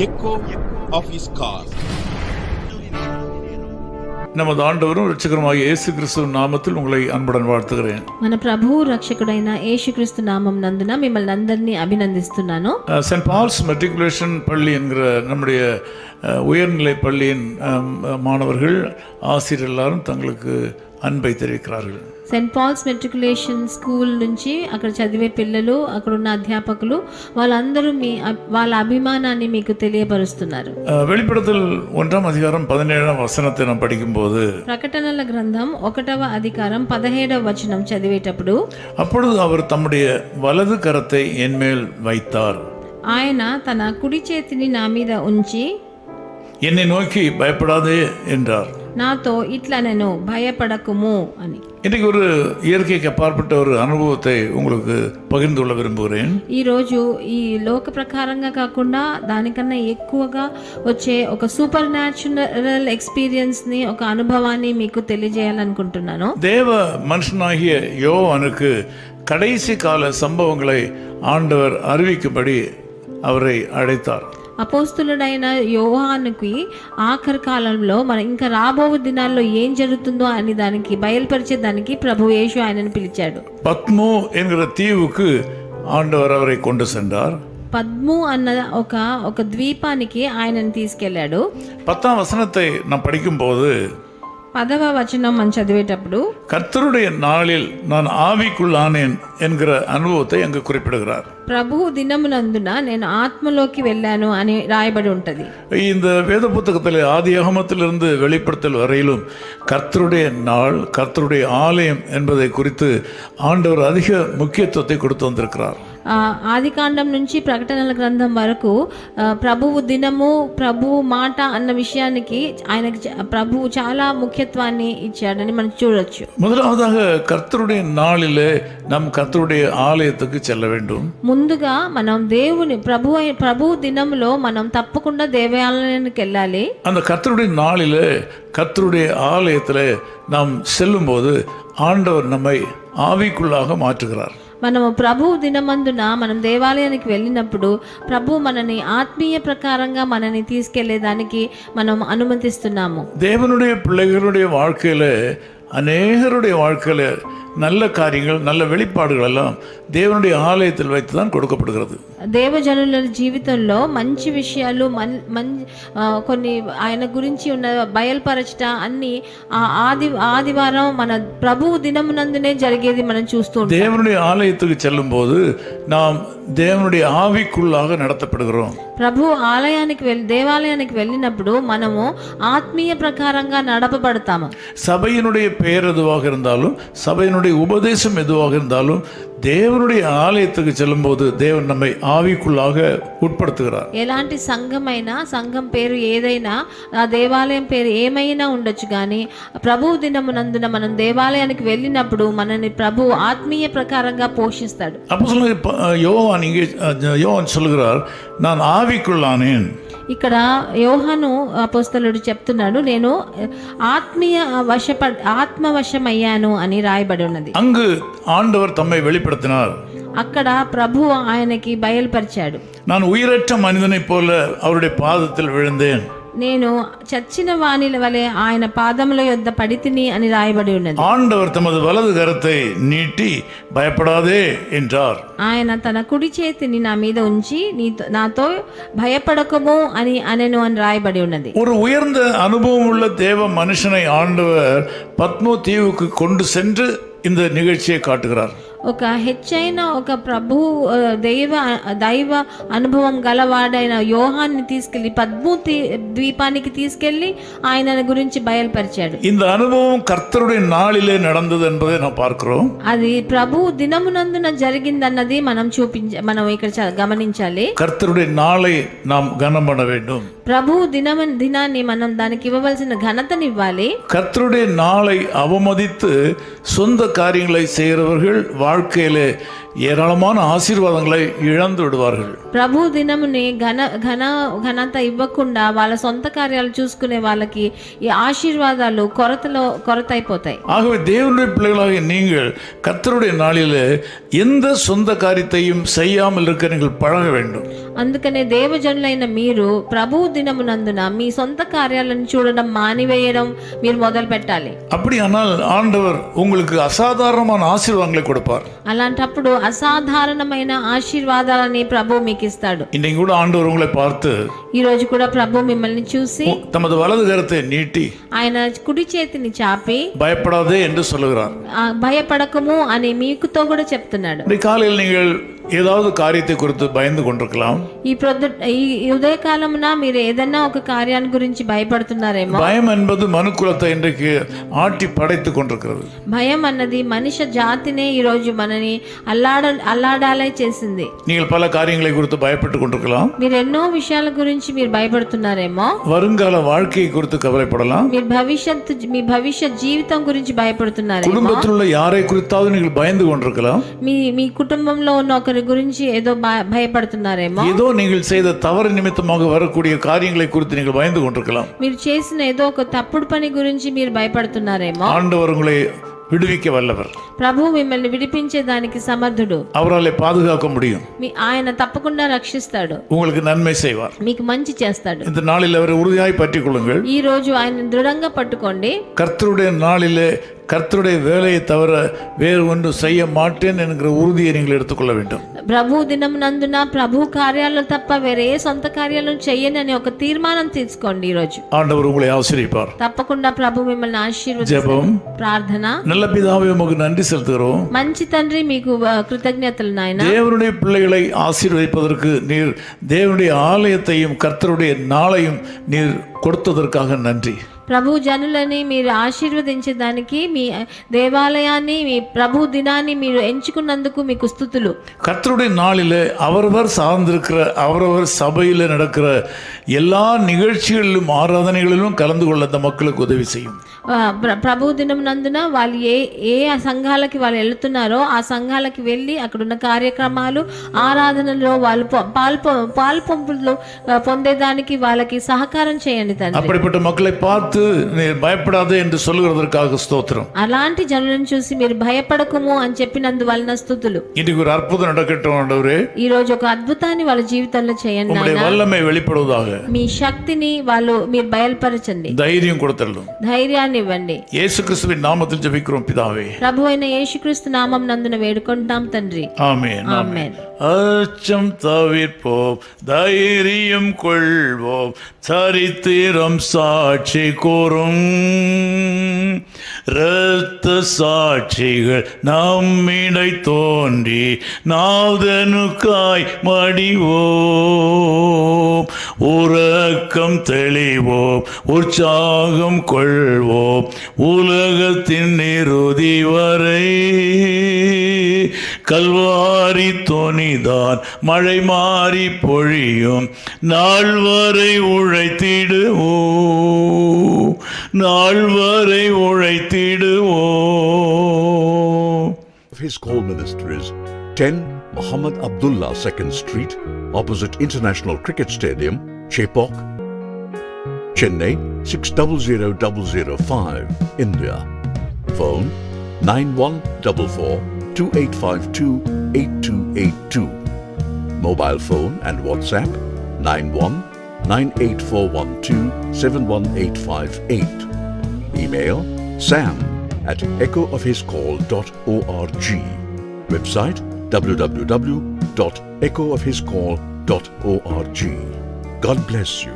echo of his call. நமது ஆண்டவரும் இரட்சகருமாகிய இயேசு கிறிஸ்து நாமத்தில் உங்களை அன்புடன் வாழ்த்துகிறேன். మన ప్రభువు రక్షకుడైన యేసుక్రీస్తు నామం నందున మిమ్మల్ని అందరినీ అభినందిస్తున్నాను. சென்ட் பால்ஸ் மெட்ரிகுலேஷன் பள்ளி என்கிற நம்முடைய உயர்நிலை பள்ளியின் மாணவர்கள் ஆசிரியர் எல்லாரும் தங்களுக்கு அன்பை தெரிவிக்கிறார்கள். సెయింట్ పాల్స్ మెట్రికులేషన్ స్కూల్ నుంచి అక్కడ చదివే పిల్లలు, అక్కడ ఉన్న అధ్యాపకులు వాళ్ళందరూ వాళ్ళ అభిమానాన్ని మీకు తెలియపరుస్తున్నారు. வெளிப்படுத்தல் 1:17 நாம் படிக்கும்போது ప్రకటనల గ్రంథం 1వ అధికారం 17వ వచనం చదివేటప్పుడు அப்பொழுது அவர் தம்முடைய வலது கரத்தை என்மேல் வைத்தார். ఆయన తన కుడి చేతిని నా మీద ఉంచి என்னை நோக்கி பயப்படாதே என்றார். నాతో ఇట్లా నేను భయపడకుము అని. இன்றைக்கு ஒரு இயற்கைக்கு அப்பாற்பட்ட ஒரு அனுபவத்தை உங்களுக்கு பகிர்ந்து கொள்ள விரும்புகிறேன். ఈరోజు ఈ లోక ప్రకారంగా కాకుండా దానికన్నా ఎక్కువగా వచ్చే ఒక సూపర్ న్యాచురల్ ఎక్స్పీరియన్స్ ని, ఒక అనుభవాన్ని మీకు తెలియజేయాలనుకుంటున్నాను. தேவ மனுஷனாகிய யோவானுக்கு கடைசி கால சம்பவங்களை ஆண்டவர் அறிவிக்கும்படி அவரை அழைத்தார். అపోస్తులుడైన యోహానుకి ఆఖరి కాలంలో ఇంకా రాబో దినాల్లో ఏం జరుగుతుందో అని దానికి బయలుపరిచేదానికి ప్రభు యేసు ఆయనను పిలిచాడు. பத்மோ என்கிற தீவுக்கு ஆண்டவர் அவரை கொண்டு சென்றார். పద్ము అన్న ఒక ద్వీపానికి ఆయనను తీసుకెళ్లాడు. 10ஆம் வசனத்தை நாம் படிக்கும்போது 10వ వచనం మనం చదివేటప్పుడు கர்த்தருடைய நாளில் நான் ஆவிக்குள்ளானேன் என்கிற அனுபவத்தை அங்கு குறிப்பிடுகிறார். ప్రభు దినమునందున నేను ఆత్మలోకి వెళ్ళాను అని రాయబడి ఉంటది. இந்த வேத புத்தகத்தில் ஆதியாகமத்திலிருந்து வெளிப்படுத்தல் வரையிலும் கர்த்தருடைய நாள், கர்த்தருடைய ஆலயம் என்பதை குறித்து ஆண்டவர் அதிக முக்கியத்துவத்தை கொடுத்து வந்திருக்கிறார். ఆది కాండం నుంచి ప్రకటనల గ్రంథం వరకు ప్రభువు దినము, ప్రభువు మాట అన్న విషయానికి ఆయనకి ప్రభువు చాలా ముఖ్యత్వాన్ని ఇచ్చాడని మనం చూడొచ్చు. முதலாவதாக கர்த்தருடைய நாளிலே நாம் கர்த்தருடைய ஆலயத்துக்கு செல்ல வேண்டும். ముందుగా మనం దేవుని ప్రభు దినంలో మనం తప్పకుండా దేవాలయానికి వెళ్ళాలి. அந்த கர்த்தருடைய நாளிலே கர்த்தருடைய ஆலயத்திலே நாம் செல்லும்போது ஆண்டவர் நம்மை ஆவிக்குள்ளாக மாற்றுகிறார். మనము ప్రభు దినమందున మనం దేవాలయానికి వెళ్ళినప్పుడు ప్రభు మనని ఆత్మీయ ప్రకారంగా మనని తీసుకెళ్లేదానికి మనం అనుమతిస్తున్నాము. தேவனுடைய பிள்ளைகளுடைய வாழ்க்கையில அநேகருடைய வாழ்க்கையில நல்ல காரியங்கள், நல்ல வெளிப்பாடுகள் எல்லாம் தேவனுடைய ஆலயத்தில் வைத்து தான் கொடுக்கப்படுகிறது. దేవజనుల జీవితంలో మంచి విషయాలు, కొన్ని ఆయన గురించి ఉన్న బయలుపరచట అన్ని ఆదివారం మన ప్రభువు దినమునందునే జరిగేది మనం చూస్తూ ఉంటాం. தேவனுடைய ஆலயத்துக்கு செல்லும் போது நாம் தேவனுடைய ஆவிக்குள்ளாக நடத்தப்படுகிறோம். ప్రభు దేవాలయానికి వెళ్ళినప్పుడు మనము ఆత్మీయ ప్రకారంగా నడపబడతాము. சபையினுடைய பெயர் எதுவாக இருந்தாலும், சபையினுடைய உபதேசம் எதுவாக இருந்தாலும், தேவனுடைய ஆலயத்துக்கு செல்லும் போது தேவன் நம்மை ஆவிக்குள்ளாக உட்படுத்துகிறார். ఎలాంటి సంఘమైనా, సంఘం పేరు ఏదైనా, ఆ దేవాలయం పేరు ఏమైనా ఉండొచ్చు, కానీ ప్రభు దినమునందున మనం దేవాలయానికి వెళ్ళినప్పుడు మనని ప్రభు ఆత్మీయ ప్రకారంగా పోషిస్తాడు. அப்போஸ்தலனாகிய யோவான் சொல்கிறார், நான் ஆவிக்குள்ளானேன். ఇక్కడ యోహాను అపోస్తలుడు చెప్తున్నాడు, నేను ఆత్మవశమయ్యాను అని రాయబడి ఉన్నది. அங்கு ஆண்டவர் தம்மை வெளிப்படுத்தினார். అక్కడ ప్రభు ఆయనకి బయలుపరిచాడు. நான் உயிரற்ற மனிதனைப் போல அவருடைய பாதத்தில் விழுந்தேன். నేను చచ్చిన వాణిల వలె ఆయన పాదముల యొద్ద పడితిని అని రాయబడి ఉన్నది. ஆண்டவர் தமது வலது கரத்தை நீட்டி பயப்படாதே என்றார். ఆయన తన కుడి చేతిని నా మీద ఉంచి నాతో భయపడకము అని అనెను అని రాయబడి ఉన్నది. ஒரு உயர்ந்த அனுபவம் உள்ள தேவ மனுஷனை ஆண்டவர் பத்மோ தீவுக்கு கொண்டு சென்று இந்த நிகழ்ச்சியை காட்டுகிறார். ఒక హెచ్చైన ఒక ప్రభు దైవ అనుభవం గలవాడైన యోహాన్ని తీసుకెళ్లి పద్ము ద్వీపానికి తీసుకెళ్లి ఆయన గురించి బయలుపరిచాడు. இந்த அனுபவம் கர்த்தருடைய நாளிலே நடந்தது என்பதை நாம் பார்க்கிறோம். అది ప్రభు దినమునందున జరిగిందన్నది మనం ఇక్కడ గమనించాలి. கர்த்தருடைய நாளை நாம் கனம் பண்ண வேண்டும். ప్రభు దినాన్ని మనం దానికి ఇవ్వవలసిన ఘనతనివ్వాలి. கர்த்தருடைய நாளை அவமதித்து சொந்த காரியங்களை செய்கிறவர்கள் வாழ்க்கையிலே ஏராளமான ஆசீர்வாதங்களை இழந்து விடுவார்கள். ప్రభు దినముని ఘనత ఇవ్వకుండా వాళ్ళ సొంత కార్యాలు చూసుకునే వాళ్ళకి ఈ ఆశీర్వాదాలు కొరత అయిపోతాయి. ஆகவே தேவனுடைய பிள்ளைகளாகிய நீங்கள் கர்த்தருடைய நாளிலே எந்த சொந்த காரியத்தையும் செய்யாமல் இருக்க நீங்கள் பழக வேண்டும். అందుకనే దేవజనులైన మీరు ప్రభు దినమునందున మీ సొంత కార్యాలను చూడడం మానివేయడం మీరు మొదలు పెట్టాలి. அப்படியானால் ஆண்டவர் உங்களுக்கு அசாதாரணமான ஆசீர்வாதங்களை கொடுப்பார். అలాంటప్పుడు అసాధారణమైన ఆశీర్వాదాలని ప్రభు మీకు ఇస్తాడు. இன்னைக்கு கூட ஆண்டவர் உங்களை பார்த்து ఈ రోజు కూడా ప్రభు మిమ్మల్ని చూసి தமது வலது கரத்தை நீட்டி ఆయన కుడి చేతిని చాపి பயப்படாதே என்று சொல்லுகிறார். భయపడకము అని మీకుతో కూడా చెప్తున్నాడు. இந்த காலையில் நீங்கள் ஏதாவது காரியத்தை குறித்து பயந்து கொண்டிருக்கலாம். ఈ ఉదయకాలమున మీరు ఏదన్నా ఒక కార్యాన్ని గురించి భయపడుతున్నారేమో. பயம் என்பது மனுக்குலத்தை இன்றைக்கு ஆட்டி படைத்து கொண்டிருக்கிறது. భయం అన్నది మనిషి జాతినే ఈ రోజు మనని అల్లాడాలే చేసింది. நீங்கள் பல காரியங்களை குறித்து பயப்பட்டு கொண்டிருக்கலாம். మీరు ఎన్నో విషయాల గురించి మీరు భయపడుతున్నారేమో. வருங்கால வாழ்க்கையை குறித்து கவலைப்படலாம். మీ భవిష్యత్ జీవితం గురించి భయపడుతున్నారేమో. குடும்பத்தில் உள்ள யாரை குறித்தாவது நீங்கள் பயந்து கொண்டிருக்கலாம். మీ కుటుంబంలో ఉన్న ఒకరి గురించి ఏదో భయపడుతున్నారేమో. ஏதோ நீங்கள் செய்த தவறு நிமித்தமாக வரக்கூடிய காரியங்களை குறித்து நீங்கள் பயந்து கொண்டிருக்கலாம். మీరు చేసిన ఏదో ఒక తప్పుడు పని గురించి మీరు భయపడుతున్నారేమో. ஆண்டவர் உங்களை விடுவிக்க வல்லவர். ప్రభు మిమ్మల్ని విడిపించే దానికి సమర్థుడు. அவராலே பாதுகாக்க முடியும். ఆయన తప్పకుండా రక్షిస్తాడు. உங்களுக்கு நன்மை செய்வார். మీకు మంచి చేస్తాడు. இந்த நாளில் அவரை உறுதியாய் பற்றிக் கொள்ளுங்கள். ఈ రోజు ఆయన దృఢంగా పట్టుకోండి. கர்த்தருடைய நாளிலே கர்த்தருடைய வேலையை தவிர வேறு ஒன்று செய்ய மாட்டேன் என்கிற உறுதியை நீங்கள் எடுத்துக்கொள்ள வேண்டும். ప్రభు దినమునందున ప్రభు కార్యాలు తప్ప వేరే ఏ సొంత కార్యాలను చేయనని ఒక తీర్మానం తీసుకోండి. ఈ రోజు ஆண்டவர் உங்களை ஆசீர்வதிப்பார். తప్పకుండా ప్రభు మిమ్మల్ని ఆశీర్వదిస్తాడు. ஜெபம். ప్రార్థన. நல்ல பிதாவே உமக்கு நன்றி செலுத்துகிறோம். మంచి తండ్రి మీకు కృతజ్ఞతలు నాయన. தேவனுடைய பிள்ளைகளை ஆசீர்வதிப்பதற்கு நீர் தேவனுடைய ஆலயத்தையும் கர்த்தருடைய நாளையும் நீர் கொடுத்ததற்காக நன்றி. ప్రభు జనులని మీరు ఆశీర్వదించడానికి మీ దేవాలయాన్ని మీ ప్రభు దినాన్ని మీరు ఎంచుకున్నందుకు మీకు స్తుతులు. கர்த்தருடைய நாளிலே அவரவர் சார்ந்திருக்கிற அவரவர் சபையில் நடக்கிற எல்லா நிகழ்ச்சிகளிலும் ஆராதனைகளிலும் கலந்து கொள்ள அந்த மக்களுக்கு உதவி செய்யும். ప్రభు దినం నందున వాళ్ళు ఏ సంఘాలకి వాళ్ళు వెళ్తున్నారో ఆ సంఘాలకి వెళ్ళి అక్కడున్న కార్యక్రమాలు ఆరాధనలో వాళ్ళు పాల్పొంపులు పొందేదానికి వాళ్ళకి సహకారం చేయండి తండ్రి. அப்படிப்பட்ட மக்களை பார்த்து நீர் பயப்படாதே என்று சொல்லுகிறதற்காக ஸ்தோத்திரம். అలాంటి జనులను చూసి మీరు భయపడకము అని చెప్పినందువలన స్తుతులు. இன்னைக்கு ஒரு அற்புதம் நடக்கட்டும் ஆண்டவரே. ఈ రోజు ఒక అద్భుతాన్ని వాళ్ళ జీవితంలో చేయండి உம்முடைய నాయనా. வல்லமை வெளிப்படுவதாக. మీ శక్తిని మీరు బయలుపరచండి. தைரியம் கொடுத்தள்ளும். ధైర్యాన్ని ఇవ్వండి. இயேசு கிறிஸ்துவின் நாமத்தில் ஜெபிக்கிறோம் பிதாவே. ప్రభు అయిన యేసుక్రీస్తు నామం నందున వేడుకుంటాం తండ్రి. ஆமென். ఆమేన్. அச்சம் தவிர்ப்போம், தைரியம் கொள்வோம், சரித்திரம் சாட்சி கூறும், இரத்த சாட்சிகள் நம்மிடை தோன்றி நாதனுக்காய் மடிவோம், உறக்கம் தெளிவோம், உற்சாகம் கொள்வோம், உலகத்தின் இறுதி வரை கல்வாரி தொனிதான் மழை மாறி பொழியும் நாள் வரை உழைத்திடுவோம், நாள் வரை உழைத்திடுவோம். His Call Ministries, 10 Muhammad Abdullah 2nd Street, opposite International Cricket Stadium, Chepauk, Chennai 600005, India. Phone 9144-2852-8282. Mobile phone and WhatsApp 91-98412-71858. Email sam@echoofhiscall.org. Website www.echoofhiscall.org. God bless you.